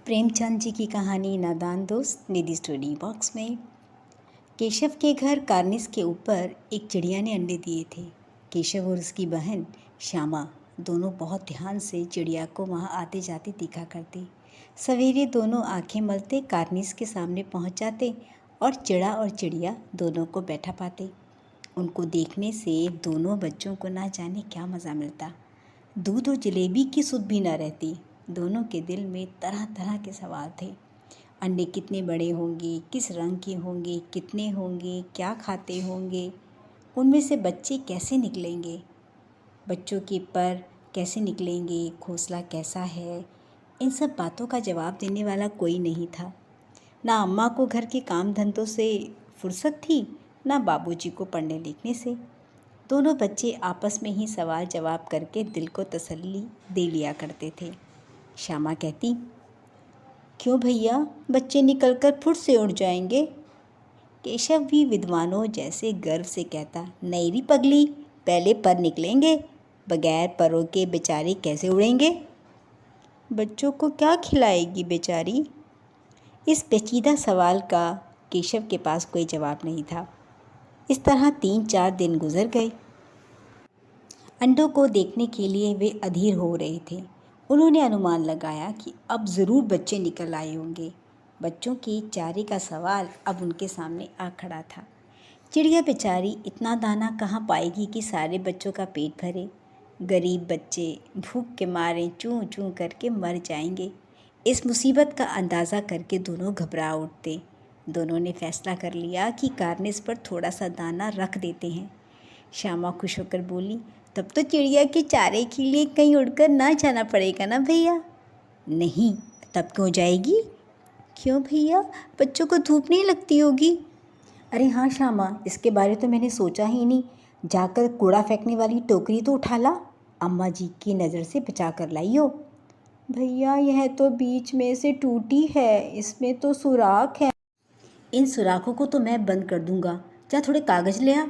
प्रेमचंद जी की कहानी नादान दोस्त निधि स्टोरी बॉक्स में। केशव के घर कार्निस के ऊपर एक चिड़िया ने अंडे दिए थे। केशव और उसकी बहन श्यामा दोनों बहुत ध्यान से चिड़िया को वहाँ आते जाते देखा करते। सवेरे दोनों आंखें मलते कार्निस के सामने पहुँच जाते और चिड़ा और चिड़िया दोनों को बैठा पाते। उनको देखने से दोनों बच्चों को ना जाने क्या मज़ा मिलता। दूध और जलेबी की सुध भी न रहती। दोनों के दिल में तरह तरह के सवाल थे। अंडे कितने बड़े होंगे, किस रंग के होंगे, कितने होंगे, क्या खाते होंगे, उनमें से बच्चे कैसे निकलेंगे, बच्चों के पर कैसे निकलेंगे, घोंसला कैसा है। इन सब बातों का जवाब देने वाला कोई नहीं था। ना अम्मा को घर के काम धंधों से फुर्सत थी, ना बाबूजी को पढ़ने लिखने से। दोनों बच्चे आपस में ही सवाल जवाब करके दिल को तसल्ली दे लिया करते थे। श्यामा कहती, क्यों भैया, बच्चे निकलकर फुट से उड़ जाएंगे। केशव भी विद्वानों जैसे गर्व से कहता, नहीं री पगली, पहले पर निकलेंगे, बगैर परों के बेचारे कैसे उड़ेंगे। बच्चों को क्या खिलाएगी बेचारी। इस पेचीदा सवाल का केशव के पास कोई जवाब नहीं था। इस तरह 3-4 दिन गुजर गए। अंडों को देखने के लिए वे अधीर हो रहे थे। उन्होंने अनुमान लगाया कि अब ज़रूर बच्चे निकल आए होंगे। बच्चों के चारे का सवाल अब उनके सामने आ खड़ा था। चिड़िया बेचारी इतना दाना कहाँ पाएगी कि सारे बच्चों का पेट भरे। गरीब बच्चे भूख के मारे चूं चूं करके मर जाएंगे। इस मुसीबत का अंदाज़ा करके दोनों घबरा उठते। दोनों ने फैसला कर लिया कि कार्निस पर थोड़ा सा दाना रख देते हैं। श्यामा खुश होकर बोली, तब तो चिड़िया के चारे के लिए कहीं उड़कर ना जाना पड़ेगा ना भैया। नहीं, तब क्यों जाएगी। क्यों भैया, बच्चों को धूप नहीं लगती होगी। अरे हाँ श्यामा, इसके बारे तो मैंने सोचा ही नहीं। जाकर कूड़ा फेंकने वाली टोकरी तो उठा ला, अम्मा जी की नज़र से बचा कर लाई हो। भैया, यह तो बीच में से टूटी है, इसमें तो सुराख है। इन सुराखों को तो मैं बंद कर दूंगा। जा थोड़े कागज़ ले आ।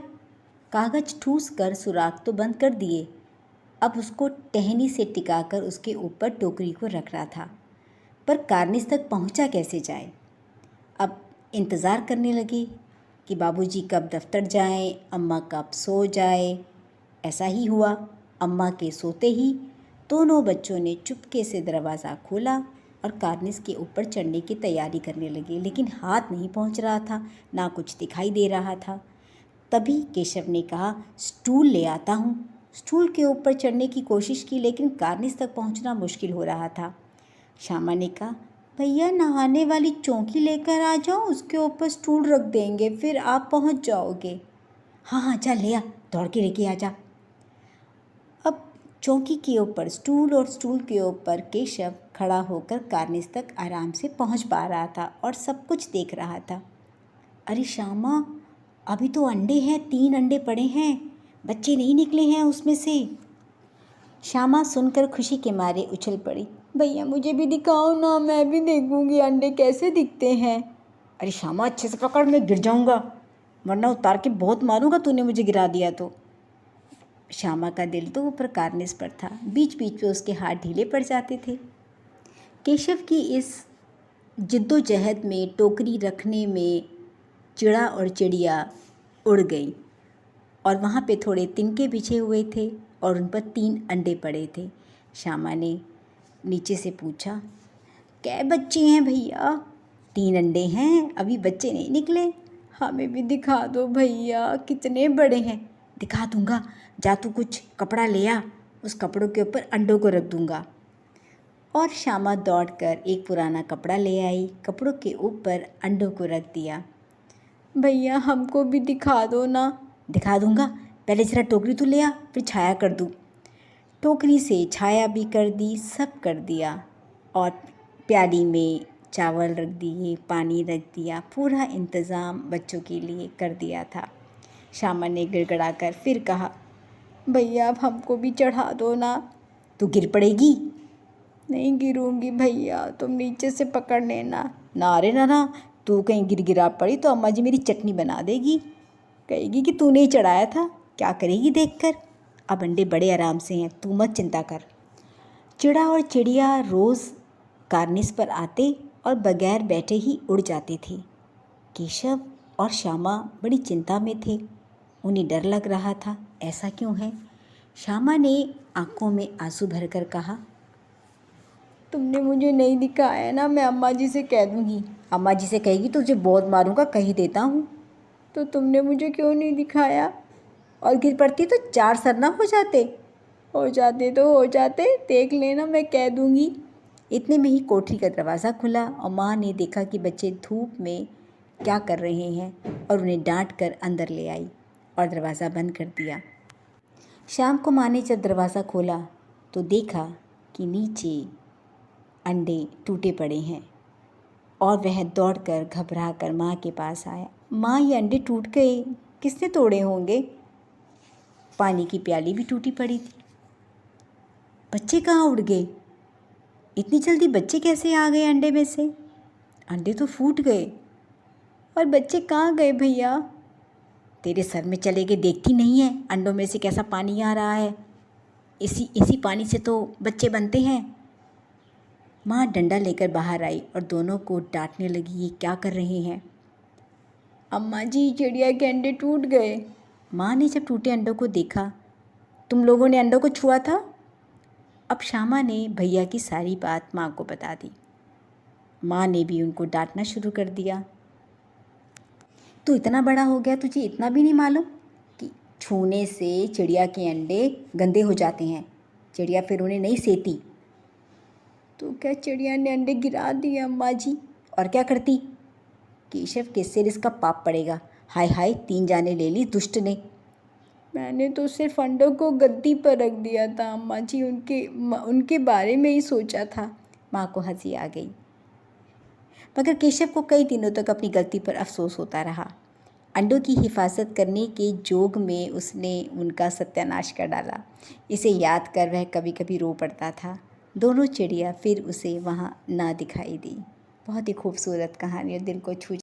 कागज़ ठूस कर सुराख तो बंद कर दिए। अब उसको टहनी से टिकाकर उसके ऊपर टोकरी को रख रहा था। पर कार्निस तक पहुंचा कैसे जाए। अब इंतज़ार करने लगे कि बाबूजी कब दफ्तर जाएं, अम्मा कब सो जाए। ऐसा ही हुआ। अम्मा के सोते ही दोनों बच्चों ने चुपके से दरवाज़ा खोला और कार्निस के ऊपर चढ़ने की तैयारी करने लगे। लेकिन हाथ नहीं पहुंच रहा था, ना कुछ दिखाई दे रहा था। तभी केशव ने कहा, स्टूल ले आता हूँ। स्टूल के ऊपर चढ़ने की कोशिश की, लेकिन कार्निस तक पहुंचना मुश्किल हो रहा था। श्यामा ने कहा, भैया नहाने वाली चौकी लेकर आ जाओ, उसके ऊपर स्टूल रख देंगे, फिर आप पहुंच जाओगे। हाँ हाँ, चल ले आ, दौड़ के लेके आ जा। अब चौकी के ऊपर स्टूल और स्टूल के ऊपर केशव खड़ा होकर कार्निस तक आराम से पहुंच पा रहा था और सब कुछ देख रहा था। अरे श्यामा, अभी तो अंडे हैं, 3 अंडे पड़े हैं, बच्चे नहीं निकले हैं उसमें से। श्यामा सुनकर खुशी के मारे उछल पड़ी, भैया मुझे भी दिखाओ ना, मैं भी देखूंगी अंडे कैसे दिखते हैं। अरे श्यामा, अच्छे से पकड़, मैं गिर जाऊंगा, वरना उतार के बहुत मारूंगा, तूने मुझे गिरा दिया तो। श्यामा का दिल तो ऊपर कार्निस पर था। बीच बीच में उसके हाथ ढीले पड़ जाते थे। केशव की इस जिद्दोजहद में टोकरी रखने में चिड़ा और चिड़िया उड़ गई और वहाँ पे थोड़े तिनके बिछे हुए थे और उन पर 3 अंडे पड़े थे। श्यामा ने नीचे से पूछा, कै बच्चे हैं भैया। 3 अंडे हैं, अभी बच्चे नहीं निकले। हमें भी दिखा दो भैया, कितने बड़े हैं। दिखा दूंगा, जा तू कुछ कपड़ा ले आ, उस कपड़ों के ऊपर अंडों को रख दूंगा। और श्यामा दौड़कर एक पुराना कपड़ा ले आई, कपड़ों के ऊपर अंडों को रख दिया। भैया हमको भी दिखा दो ना। दिखा दूंगा, पहले जरा टोकरी तो ले आ, फिर छाया कर दूँ। टोकरी से छाया भी कर दी, सब कर दिया और प्याली में चावल रख दिए, पानी रख दिया, पूरा इंतज़ाम बच्चों के लिए कर दिया था। श्यामा ने गिड़गिड़ा कर फिर कहा, भैया अब हमको भी चढ़ा दो ना। तू गिर पड़ेगी। नहीं गिरूंगी भैया, तुम नीचे से पकड़ लेना। ना रे ना, तू कहीं गिरा पड़ी तो अम्मा जी मेरी चटनी बना देगी, कहेगी कि तूने ही चढ़ाया था। क्या करेगी देखकर। अब अंडे बड़े आराम से हैं, तू मत चिंता कर। चिड़ा और चिड़िया रोज़ कार्निस पर आते और बगैर बैठे ही उड़ जाते थे। केशव और श्यामा बड़ी चिंता में थे। उन्हें डर लग रहा था। ऐसा क्यों है? श्यामा ने आंखों में आंसू भरकर कहा, तुमने मुझे नहीं दिखाया ना, मैं अम्मा जी से कह दूँगी। अम्मा जी से कहेगी तो तुझे बहुत मारूंगा, कह देता हूँ। तो तुमने मुझे क्यों नहीं दिखाया? और गिर पड़ती तो 4 सर ना हो जाते। हो जाते तो हो जाते, देख लेना, मैं कह दूँगी। इतने में ही कोठरी का दरवाज़ा खुला और माँ ने देखा कि बच्चे धूप में क्या कर रहे हैं और उन्हें डांट कर अंदर ले आई और दरवाज़ा बंद कर दिया। शाम को माँ ने जब दरवाज़ा खोला तो देखा कि नीचे अंडे टूटे पड़े हैं और वह दौड़कर घबरा कर माँ के पास आया। माँ, ये अंडे टूट गए, किसने तोड़े होंगे? पानी की प्याली भी टूटी पड़ी थी। बच्चे कहाँ उड़ गए? इतनी जल्दी बच्चे कैसे आ गए अंडे में से? अंडे तो फूट गए। और बच्चे कहाँ गए भैया? तेरे सर में चले गए, देखती नहीं है अंडों में से कैसा पानी आ रहा है? इसी पानी से तो बच्चे बनते हैं। माँ डंडा लेकर बाहर आई और दोनों को डांटने लगी, ये क्या कर रहे हैं? अम्मा जी, चिड़िया के अंडे टूट गए। माँ ने जब टूटे अंडों को देखा, तुम लोगों ने अंडों को छुआ था? अब श्यामा ने भैया की सारी बात माँ को बता दी। माँ ने भी उनको डांटना शुरू कर दिया। तू इतना बड़ा हो गया, तुझे इतना भी नहीं मालूम कि छूने से चिड़िया के अंडे गंदे हो जाते हैं, चिड़िया फिर उन्हें नहीं सेती। तो क्या चिड़िया ने अंडे गिरा दिए अम्मा जी? और क्या करती? केशव के सिर इसका पाप पड़ेगा। हाय हाय, 3 जाने ले ली दुष्ट ने। मैंने तो सिर्फ अंडों को गद्दी पर रख दिया था अम्मा जी, उनके बारे में ही सोचा था। माँ को हंसी आ गई। मगर केशव को कई दिनों तक अपनी गलती पर अफसोस होता रहा। अंडों की हिफाजत करने के जोग में उसने उनका सत्यानाश कर डाला। इसे याद कर वह कभी कभी रो पड़ता था। दोनों चिड़िया फिर उसे वहाँ ना दिखाई दी। बहुत ही खूबसूरत कहानी और दिल को छू